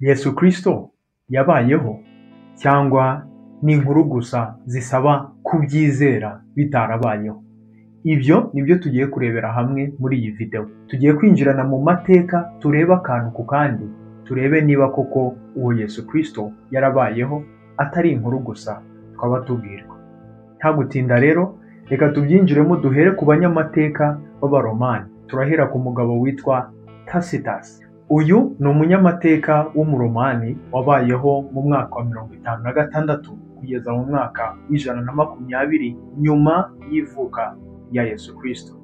Yesu Kristo yabayeho cyangwa ni inkuru gusa zisaba kubyizera bitarabayeho? Ibyo nibyo tugiye kurebera hamwe muri iyi video. Tugiye kwinjirana mu mateka, turebe akantu ku kandi, turebe niba koko uwo Yesu Kristo yarabayeho atari inkuru gusa twaba tubwirwa. Nta gutinda rero, reka tubyinjiremo duhere ku banyamateka b'Abaromani. Turahera ku mugabo witwa Tacitus. Uyu ni umunyamateka w'Umuromani wabayeho mu mwaka wa 56 kugeza mu mwaka w'120 nyuma y'ivuka ya Yesu Kristo.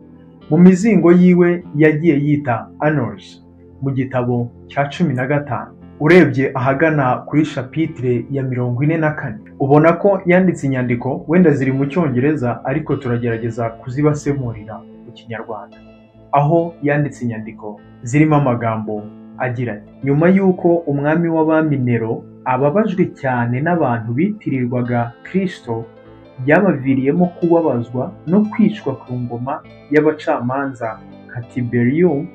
Mu mizingo yiwe yagiye yita Annals mu gitabo cya 15. Urebye ahagana kuri chapitre ya 44 ubona ko yanditse inyandiko, wenda ziri mu Cyongereza ariko turagerageza kuzibasemurira mu Kinyarwanda. Aho yanditse inyandiko zirimo amagambo agira ati: nyuma y'uko umwami w'abami Nero ababajwe cyane n'abantu bitirirwaga Kristo, byabaviriyemo kubabazwa no kwicwa ku ngoma y'abacamanza nka Tiberium,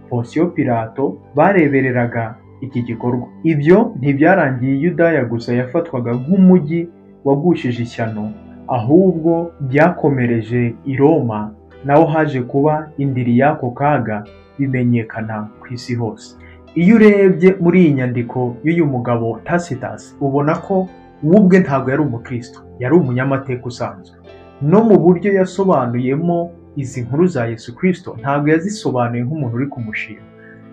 Pontius Pilato barebereraga iki gikorwa. Ibyo ntibyarangiye Yudaya gusa yafatwaga nk'umujyi wagushije ishyano, ahubwo byakomereje i Roma, naho haje kuba indiri y'ako kaga bimenyekana ku isi hose. Iyo urebye muri iyi nyandiko y'uyu mugabo Tacitus, ubona ko ubwe ntabwo yari umukristo, yari umunyamateka usanzwe. No mu buryo yasobanuyemo izi nkuru za Yesu Kristo, ntabwo yazisobanuye nk'umuntu uri kumushima,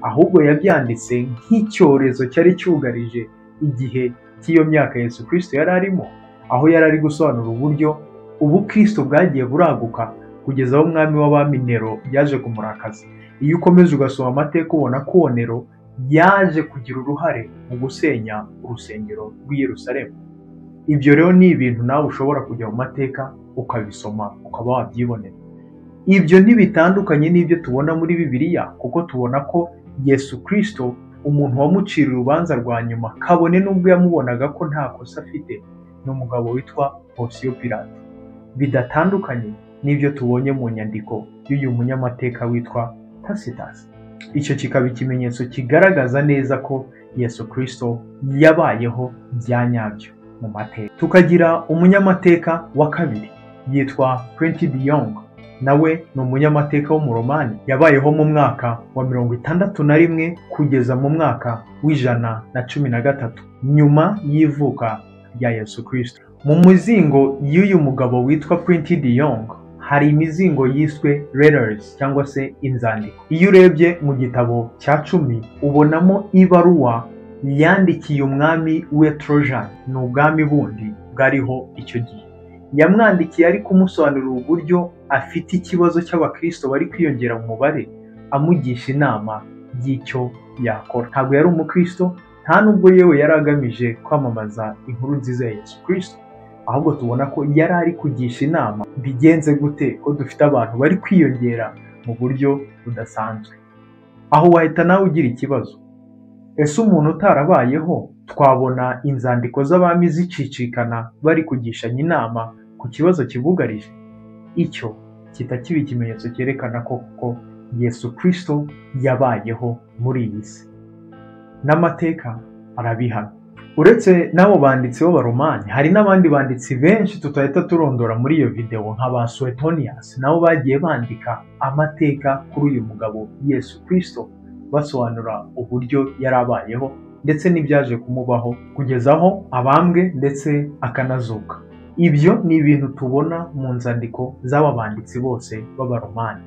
ahubwo yabyanditse nk'icyorezo cyari cyugarije igihe cy'iyo myaka Yesu Kristo yari arimo, aho yari ari gusobanura uburyo ubukristo bwagiye buraguka kugeza aho umwami w'abami Nero yaje kumurakaza. Iyo ukomeje ugasoma amateka ubona ko Nero yaje kugira uruhare mu gusenya urusengero rw'i Yerusalemu. Ibyo rero ni ibintu nawe ushobora kujya mu mateka ukabisoma ukaba wabyibonera. Ibyo ntibitandukanye n'ibyo tubona muri Bibiliya, kuko tubona ko Yesu Kristo, umuntu wamucira urubanza rwa nyuma kabone n'ubwo yamubonaga ko nta kosa afite, ni umugabo witwa Pontius Pilato. Bidatandukanye n'ibyo tubonye mu nyandiko y'uyu munyamateka witwa Tacitus. Icyo kikaba ikimenyetso kigaragaza neza ko Yesu Kristo yabayeho bya nyabyo mu mateka. Tukagira umunyamateka wa kabiri yitwa Quentin de Jong. Nawe ni umunyamateka w'Umuromani, yabayeho mu mwaka wa 61 kugeza mu mwaka w'113 nyuma y'ivuka rya Yesu Kristo. Mu muzingo y'uyu mugabo witwa Quentin de Jong hari imizingo yiswe letters cyangwa se inzandiko. Iyo urebye mu gitabo cya 10 ubonamo ibaruwa yandikiye umwami w'e Trojan, ni ubwami bundi bwariho icyo gihe. Yamwandikiye ari kumusobanurira uburyo afite ikibazo cy'abakristo bari kwiyongera mu mubare, amugisha inama y'icyo yakora. Ntabwo yari umukristo, nta nubwo yewe yari agamije kwamamaza inkuru nziza ya Yesu Kristo, ahubwo tubona ko yari ari kugisha inama bigenze gute ko dufite abantu bari kwiyongera mu buryo budasanzwe. Aho wahita nawe ugira ikibazo, ese umuntu utarabayeho twabona inzandiko z'abami zicicikana bari kugishanya inama ku kibazo kibugarije? Icyo kitakiba ikimenyetso cyerekana ko Yesu Kristo yabayeho muri iyi si. N'amateka arabihana. Uretse n'abo banditsi b'Abaromani, hari n'abandi banditsi benshi tutahita turondora muri iyo video nka ba Suetonius, nabo bagiye bandika amateka kuri uyu mugabo Yesu Kristo, basobanura uburyo yarabayeho ndetse n'ibyaje kumubaho kugeza aho abambwe ndetse akanazuka. Ibyo ni ibintu tubona mu nzandiko z'aba banditsi bose b'Abaromani.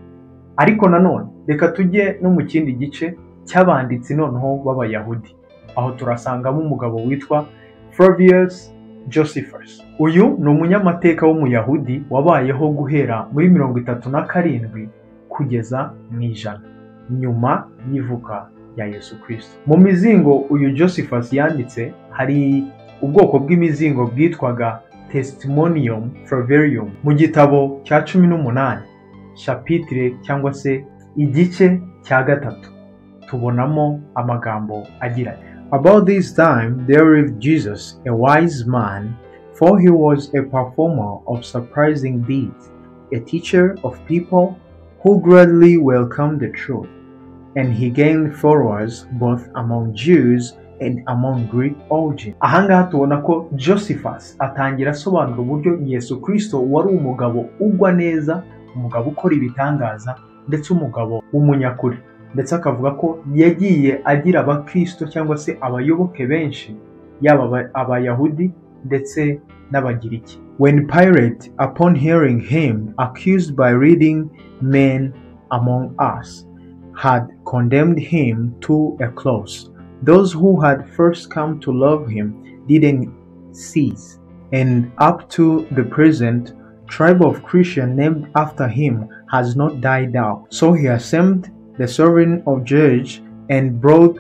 Ariko nanone reka tujye no mu kindi gice cy'abanditsi noneho b'Abayahudi, aho turasangamo umugabo witwa Flavius Josephus. Uyu ni umunyamateka w'Umuyahudi wabayeho guhera muri 37 kugeza mu 100 nyuma y'ivuka ya Yesu Kristo. Mu mizingo uyu Josephus yanditse hari ubwoko bw'imizingo bwitwaga Testimonium Flavarium. Mu gitabo cya 18 chapitre cyangwa se igice cya 3 tubonamo amagambo agira: About this time there lived Jesus, a wise man, for he was a performer of surprising deeds, a teacher of people who gladly welcomed the truth. And he gained followers both among Jews and among Greek origin. Ahangaha tubona ko Josephus atangira asobanura uburyo Yesu Kristo wari umugabo ugwa neza, umugabo ukora ibitangaza, ndetse umugabo w'umunyakuri, ndetse akavuga ko yagiye agira abakristo cyangwa se abayoboke benshi, yaba abayahudi ndetse n'abagiriki. When Pilate, upon hearing him accused by leading men among us, had condemned him to a cross, those who had first come to love him didn't cease, and up to the present, tribe of Christian named after him has not died out. So he assembled the sovereign of judge and brought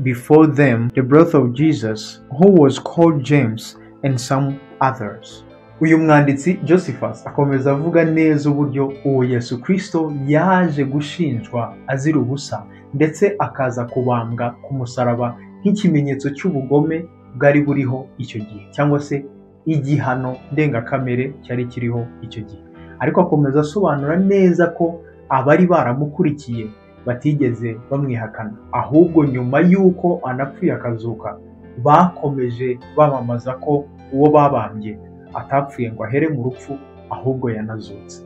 before them the birth of Jesus, who was called James, and some others. Uyu mwanditsi Josephus akomeza avuga neza uburyo uwo Yesu Kristo yaje gushinjwa azira ubusa, ndetse akaza kubambwa ku musaraba nk'ikimenyetso cy'ubugome bwari buriho icyo gihe, cyangwa se igihano ndengakamere cyari kiriho icyo gihe. Ariko akomeza asobanura neza ko abari baramukurikiye batigeze bamwihakana, ahubwo nyuma y'uko anapfuye akazuka bakomeje bamamaza ko uwo babambye atapfuye ngo ahere mu rupfu, ahubwo yanazutse.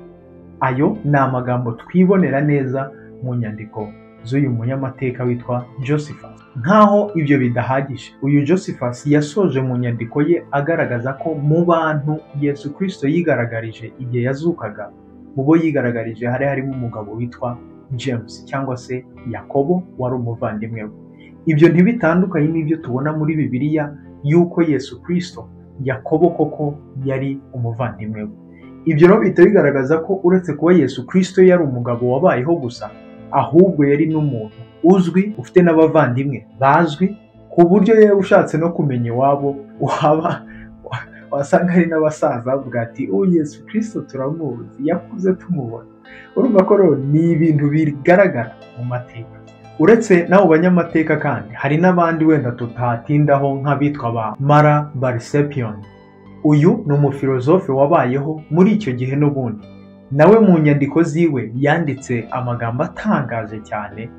Ayo ni amagambo twibonera neza mu nyandiko z'uyu munyamateka witwa Josephus. Nkaho ibyo bidahagije, uyu Josephus yasoje mu nyandiko ye agaragaza ko mu bantu Yesu Kristo yigaragarije igihe yazukaga, mu bo yigaragarije hari harimo umugabo witwa James cyangwa se Yakobo wari umuvandimwe we. Ibyo ntibitandukanye n'ibyo tubona muri Bibiliya yuko Yesu Kristo Yakobo koko yari umuvandimwe we. Ibyo rero bihita bigaragaza ko uretse kuba Yesu Kristo yari umugabo wabayeho gusa, ahubwo yari n'umuntu uzwi, ufite n'abavandimwe bazwi, ku buryo yewe ushatse no kumenya iwabo wasanga hari n'abasaza bavuga ati Yesu Kristo turamuzi, yakuze tumubona. Urumva ko rero ni ibintu bigaragara mu mateka. Uretse n'abo banyamateka kandi hari n'abandi wenda tutatindaho nk'abitwa ba Mara Barsepion. Uyu ni umufilozofe wabayeho muri icyo gihe n'ubundi. Nawe mu nyandiko ziwe yanditse amagambo atangaje cyane,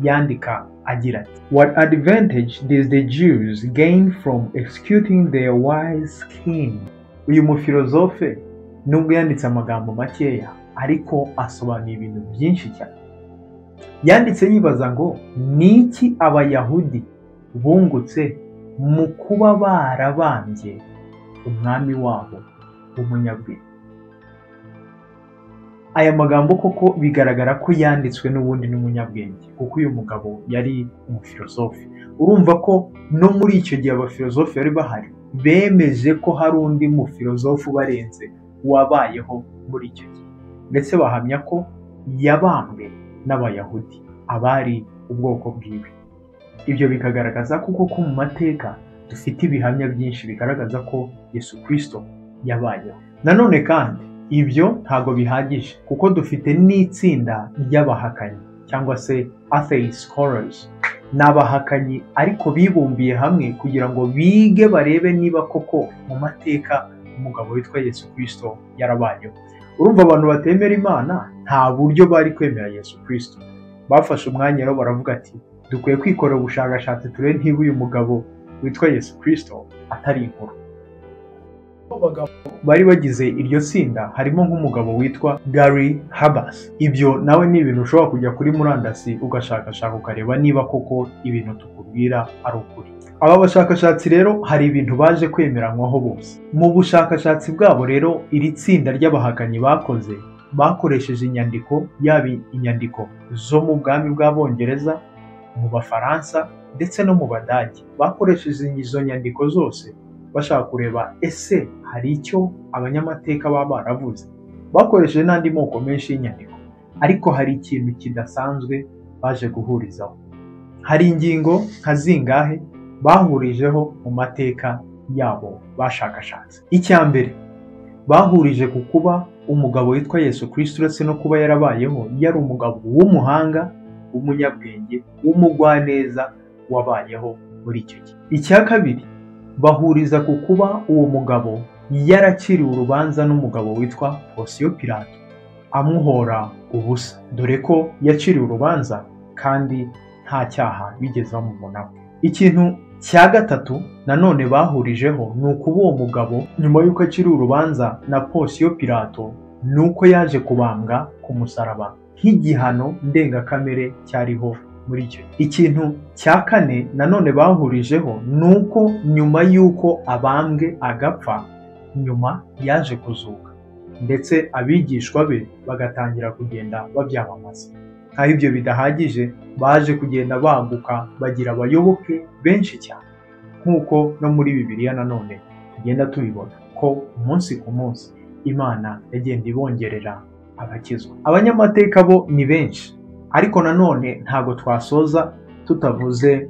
yandika agira ati, What advantage did the Jews gain from executing their wise king? Uyu mufilozofe nubwo yanditse amagambo makeya, ariko asobanuye ibintu byinshi cyane. Yanditse yibaza ngo niki abayahudi bungutse mu kuba barabambye umwami wabo w'umunyabwenge. Aya magambo koko bigaragara ko yanditswe n'ubundi n'umunyabwenge, kuko uyu mugabo yari umufilozofe. Urumva ko no muri icyo gihe abafilozofe bari bahari bemeje ko hari undi mufilozofe ubarenze wabayeho muri icyo gihe, ndetse bahamya ko yabambwe n'abayahudi, abari ubwoko bwiwe. Ibyo bikagaragaza kuko ko mu mateka dufite ibihamya byinshi bigaragaza ko Yesu Kristo yabayeho. Nanone kandi ibyo ntago bihagije, kuko dufite n'itsinda ry'abahakanyi cyangwa se atheist scholars. N'abahakanyi ariko bibumbiye hamwe kugira ngo bige barebe niba koko mu mateka umugabo witwa Yesu Kristo yarabayeho. Urumva abantu batemera Imana nta buryo bari kwemera Yesu Kristo. Bafashe umwanya rero baravuga ati dukwiye kwikorera ubushakashatsi turebe niba uyu mugabo witwa Yesu Kristo atari inkuru. Bari bagize iryo tsinda harimo nk'umugabo witwa Gary Habas. Ibyo nawe ni ibintu ushobora kujya kuri murandasi ugashakashaka ukareba niba koko ibintu tukubwira ari ukuri. Aba bashakashatsi rero hari ibintu baje kwemeranywaho bose. Mu bushakashatsi bwabo rero iri tsinda ry'abahakanyi bakoresheje inyandiko, yaba inyandiko zo mu bwami bw'Abongereza, mu Bafaransa ndetse no mu Badage. Bakoresheje izo nyandiko zose bashaka kureba ese hari icyo abanyamateka baba baravuze. Bakoresheje n'andi moko menshi y'inyandiko, ariko hari ikintu kidasanzwe baje guhurizaho. Hari ingingo nka zingahe bahurijeho mu mateka yabo bashakashatse. Icya mbere bahurije ku kuba umugabo witwa Yesu Kristo uretse no kuba yarabayeho, yari umugabo w'umuhanga, w'umunyabwenge, w'umugwaneza wabayeho muri icyo gihe. Icya kabiri bahuriza ku kuba uwo mugabo yaraciriwe urubanza n'umugabo witwa Pontius Pilato amuhora ubusa, dore ko yaciriwe urubanza kandi nta cyaha bigeze bamubonaho. Ikintu cya gatatu nanone bahurijeho ni ukuba uwo mugabo nyuma y'uko akiri urubanza na Ponsiyo Pilato ni uko yaje kubambwa ku musaraba nk'igihano ndengakamere cyariho muri icyo gihe. Ikintu cya kane nanone bahurijeho ni uko nyuma y'uko abambwe agapfa, nyuma yaje kuzuka ndetse abigishwa be bagatangira kugenda babyamamaza. Aho ibyo bidahagije, baje kugenda baguka bagira abayoboke benshi cyane, nk'uko no muri Bibiliya nanone tugenda tubibona ko umunsi ku munsi Imana yagenda ibongerera abakizwa. Abanyamateka bo ni benshi, ariko nanone ntabwo twasoza tutavuze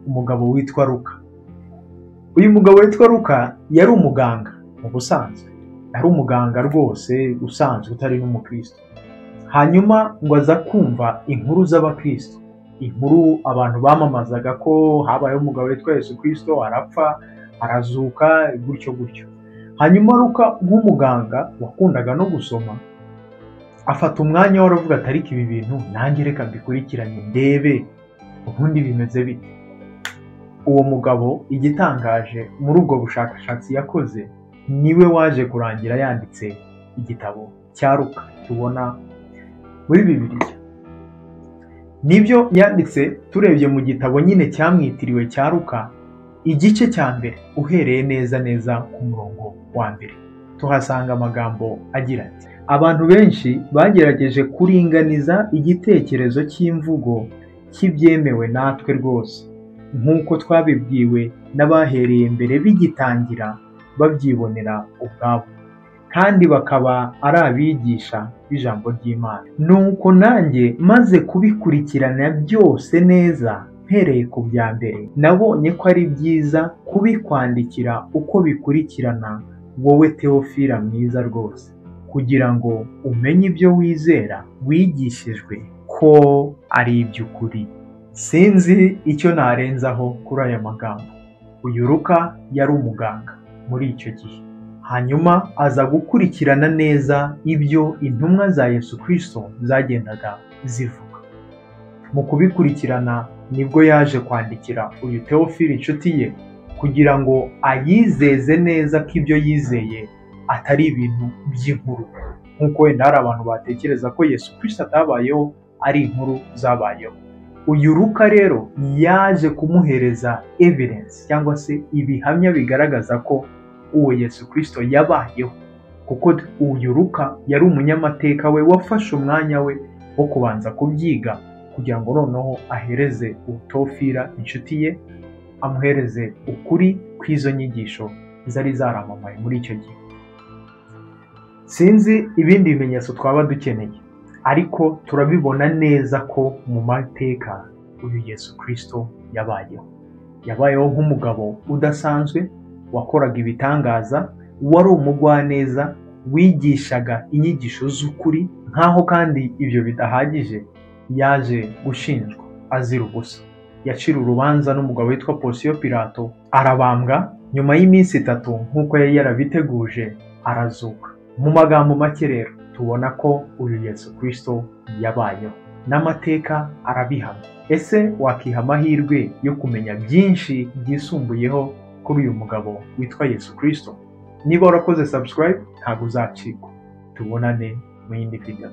umugabo witwa Luka. Uyu mugabo witwa Luka yari umuganga mu busanzwe, yari umuganga rwose usanzwe utari n'umukristo. Hanyuma ngo aza kumva inkuru z'abakristo, inkuru abantu bamamazaga ko habayeho umugabo witwa Yesu Kristo, arapfa arazuka gutyo gutyo. Hanyuma Luka nk'umuganga wakundaga no gusoma, afata umwanya wo aravuga ati ariko ibi bintu nanjye reka mbikurikiranye ndebe ubundi bimeze bite. Uwo mugabo igitangaje muri ubwo bushakashatsi yakoze, niwe waje kurangira yanditse igitabo cya Luka tubona muri Bibiliya. Nibyo yanditse, turebye mu gitabo nyine cyamwitiriwe cya Luka, igice cya mbere uhereye neza neza ku murongo wa mbere tuhasanga amagambo agira ati: abantu benshi bagerageje kuringaniza igitekerezo cy'imvugo cy'ibyemewe natwe rwose, nk'uko twabibwiwe n'abahereye mbere bigitangira babyibonera ubwabo, kandi bakaba ari abigisha b'ijambo ry'Imana. Nuko nanjye maze kubikurikirana byose neza mpereye ku bya mbere, nabonye ko ari byiza kubikwandikira uko bikurikirana, wowe Teofila mwiza rwose, kugira ngo umenye ibyo wizera wigishijwe ko ari iby'ukuri. Sinzi icyo narenzaho kuri aya magambo. Uyu Luka yari umuganga muri icyo gihe, hanyuma aza gukurikirana neza ibyo intumwa za Yesu Kristo zagendaga zivuga. Mu kubikurikirana nibwo yaje kwandikira uyu Teofila inshuti ye, kugira ngo ayizeze neza ko ibyo yizeye atari ibintu by'inkuru, nk'uko wenda hari abantu batekereza ko Yesu Kristo atabayeho ari inkuru zabayeho. Uyu Luka rero yaje kumuhereza evidence cyangwa se ibihamya bigaragaza ko uwo Yesu Kristo yabayeho, kuko uyu Luka yari umunyamateka we wafashe umwanya we wo kubanza kubyiga, kugira ngo noneho ahereze Teofila inshuti ye, amuhereze ukuri kw'izo nyigisho zari zaramamaye muri icyo gihe. Sinzi ibindi bimenyetso twaba dukeneye, ariko turabibona neza ko mu mateka uyu Yesu Kristo yabayeho nk'umugabo udasanzwe, wakoraga ibitangaza, wari umugwaneza, wigishaga inyigisho z'ukuri. Nkaho kandi ibyo bidahagije, yaje gushinjwa azira ubusa. Yacira urubanza n'umugabo witwa Ponsiyo Pilato, arabambwa, nyuma y'iminsi 3 nk'uko yari yarabiteguje arazuka. Mu magambo make rero tubona ko uyu Yesu Kristo yabayeho, n'amateka arabihamya. Ese wakiha amahirwe yo kumenya byinshi byisumbuyeho kuri uyu mugabo witwa Yesu Kristo? Niba warakoze subscribe ntabwo uzacikwa. Tubonane mu yindi video.